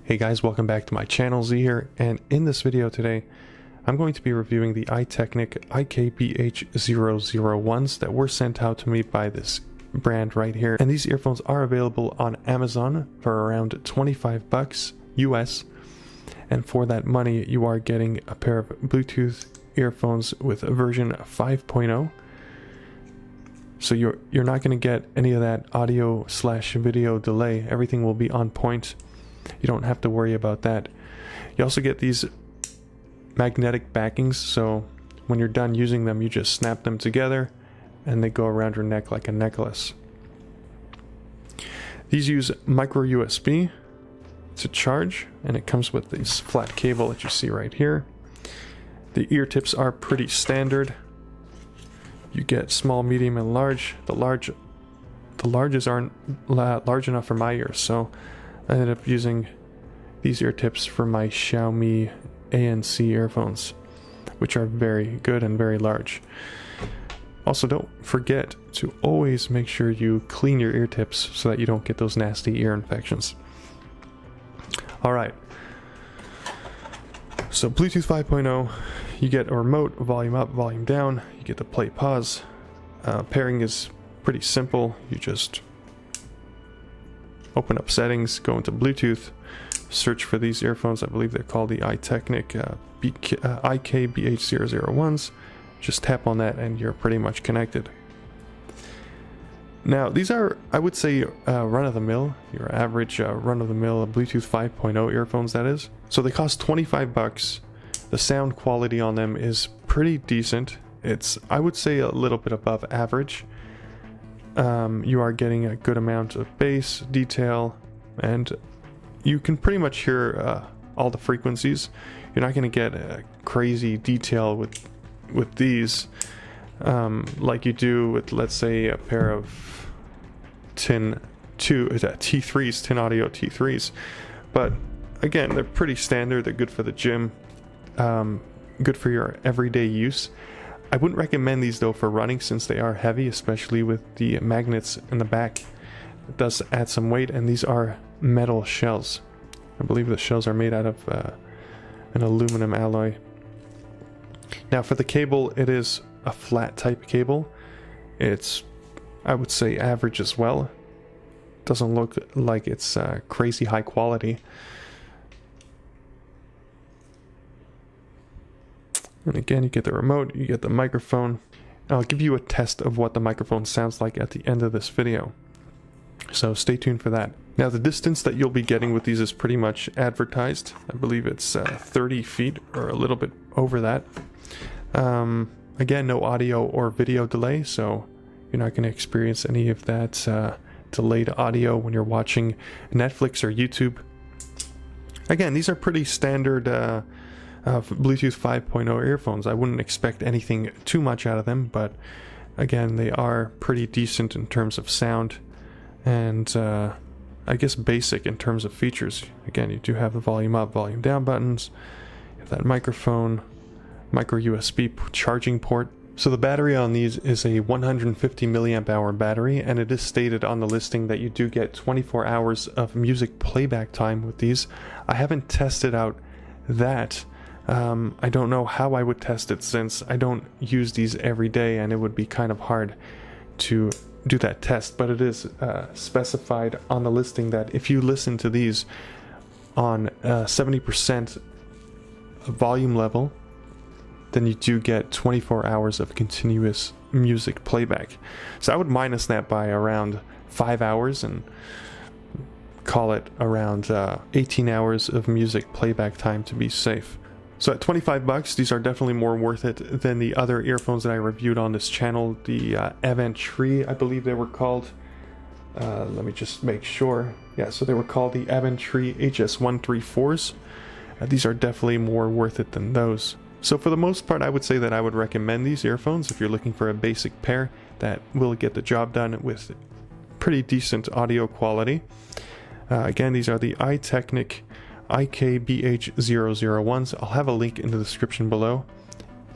Hey guys, welcome back to my channel. Z here, and in this video today I'm going to be reviewing the Iteknic BH001s that were sent out to me by this brand right here. And these earphones are available on Amazon for around 25 bucks US, and for that money you are getting a pair of Bluetooth earphones with version 5.0. So you're not going to get any of that audio slash video delay. Everything will be on point. You don't have to worry about that. You also get these magnetic backings, so when you're done using them you just snap them together and they go around your neck like a necklace. These use micro USB to charge, and it comes with this flat cable that you see right here. The ear tips are pretty standard. You get small, medium, and large. The larges aren't large enough for my ears, so I ended up using these ear tips for my Xiaomi ANC earphones, which are very good and very large. Also, don't forget to always make sure you clean your ear tips so that you don't get those nasty ear infections. Alright, so Bluetooth 5.0, you get a remote, volume up, volume down, you get the play pause. Pairing is pretty simple. You just open up settings, go into Bluetooth, search for these earphones. I believe they're called the Iteknic BH001s. Just tap on that and you're pretty much connected. Now these are, I would say, run-of-the-mill, your average run-of-the-mill Bluetooth 5.0 earphones, that is. So they cost 25 bucks. The sound quality on them is pretty decent. It's, I would say, a little bit above average. You are getting a good amount of bass, detail, and you can pretty much hear all the frequencies. You're not going to get a crazy detail with these like you do with, let's say, a pair of Tin Audio T3s. But again, they're pretty standard. They're good for the gym, good for your everyday use. I wouldn't recommend these though for running, since they are heavy, especially with the magnets in the back. It does add some weight, and these are metal shells. I believe the shells are made out of an aluminum alloy. Now for the cable, it is a flat type cable. It's, I would say, average as well. Doesn't look like it's crazy high quality. And again, you get the remote, you get the microphone. I'll give you a test of what the microphone sounds like at the end of this video, so stay tuned for that. Now the distance that you'll be getting with these is pretty much advertised. I believe it's 30 feet or a little bit over that. Again, no audio or video delay, so you're not going to experience any of that delayed audio when you're watching Netflix or YouTube. Again, these are pretty standard Bluetooth 5.0 earphones. I wouldn't expect anything too much out of them, but again, they are pretty decent in terms of sound, and I guess basic in terms of features. Again, you do have the volume up, volume down buttons, you have that microphone, micro USB charging port. So the battery on these is a 150 milliamp hour battery, and it is stated on the listing that you do get 24 hours of music playback time with these. I haven't tested out that. I don't know how I would test it, since I don't use these every day and it would be kind of hard to do that test, but it is specified on the listing that if you listen to these on 70% volume level, then you do get 24 hours of continuous music playback. So I would minus that by around 5 hours and call it around 18 hours of music playback time to be safe. So at 25 bucks, these are definitely more worth it than the other earphones that I reviewed on this channel. The Aventry, I believe they were called. Let me just make sure. Yeah, so they were called the Aventry HS134s. These are definitely more worth it than those. So for the most part, I would say that I would recommend these earphones if you're looking for a basic pair that will get the job done with pretty decent audio quality. Again, these are the Iteknic BH001s. I'll have a link in the description below,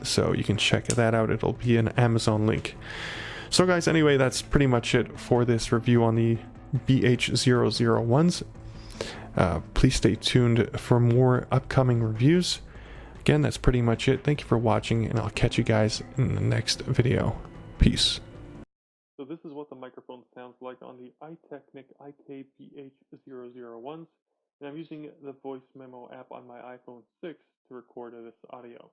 so you can check that out. It'll be an Amazon link. So guys, anyway, that's pretty much it for this review on the BH001s. Please stay tuned for more upcoming reviews. Again, that's pretty much it. Thank you for watching, and I'll catch you guys in the next video. Peace. So this is what the microphone sounds like on the Iteknic BH001, and I'm using the voice memo app on my iPhone 6 to record this audio.